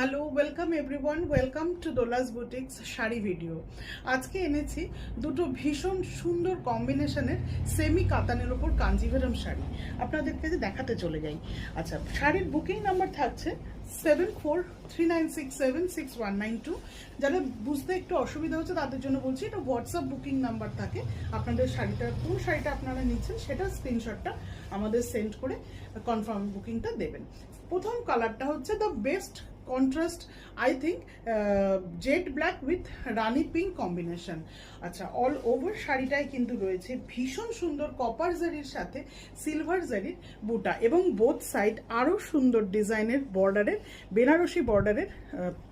Hello, welcome everyone, welcome to Dola's boutiques sari video. আজকে এনেছি দুটো ভীষণ সুন্দর কম্বিনেশনের সেমি কাতানের ওপর কাঞ্জিভরম শাড়ি, আপনাদেরকে দেখাতে চলে যাই। আচ্ছা, শাড়ির বুকিং নাম্বার থাকছে 7439676192। যারা বুঝতে একটু অসুবিধা হচ্ছে তাদের জন্য বলছি, এটা হোয়াটসঅ্যাপ বুকিং নাম্বার থাকে। আপনাদের শাড়িটা কোন শাড়িটা আপনারা নিচ্ছেন সেটা স্ক্রিনশটটা আমাদের সেন্ড করে কনফার্ম বুকিংটা দেবেন। প্রথম কালারটা হচ্ছে the best contrast, I think jet black with Rani pink combination. আচ্ছা, অল ওভার শাড়িটাই কিন্তু রয়েছে ভীষণ সুন্দর কপার জারির সাথে সিলভার জারির বুটা, এবং বোথ সাইড আরও সুন্দর ডিজাইনের বর্ডারের বেনারসি বর্ডারের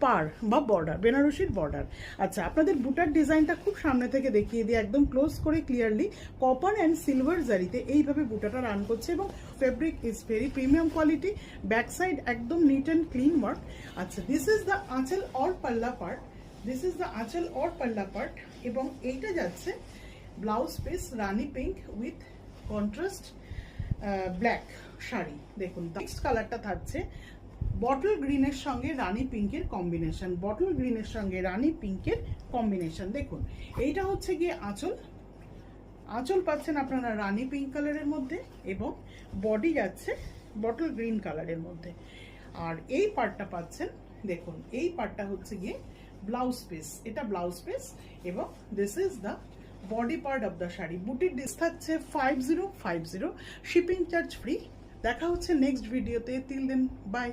পার বা বর্ডার, বেনারসির বর্ডার। আচ্ছা, আপনাদের বুটার ডিজাইনটা খুব সামনে থেকে দেখিয়ে দিয়ে একদম ক্লোজ করে ক্লিয়ারলি কপার অ্যান্ড সিলভার জারিতে এইভাবে বুটাটা রান করছে, এবং fabric is very premium quality. Back side একদম নিট অ্যান্ড ক্লিন ওয়ার্ক। আচ্ছা, দিস ইজ দ্য আঁচল অর পাল্লা পার্ট, দিস ইজ দ্য আঁচল অর পাল্লা পার্ট, এবং এইটা যাচ্ছে blouse piece Rani pink with contrast black sari. দেখুন, নেক্সট কালারটা থাকছে বটল গ্রিনের সঙ্গে রানি পিঙ্কের কম্বিনেশন, বটল গ্রিনের সঙ্গে রানি পিঙ্কের কম্বিনেশন। দেখুন, এইটা হচ্ছে গিয়ে আঁচল, আঁচল পাচ্ছেন আপনারা রানি পিঙ্ক কালারের মধ্যে, এবং বডি যাচ্ছে বটল গ্রিন কালারের মধ্যে। আর এই পার্টটা পাচ্ছেন, দেখুন এই পার্টটা হচ্ছে গিয়ে ব্লাউজ পিস, এটা ব্লাউজ পিস, এবং this is the body part of the sari. বুটির ডিস থাকছে 5050, শিপিং চার্জ ফ্রি। দেখা হচ্ছে নেক্সট ভিডিওতে। Till then, by.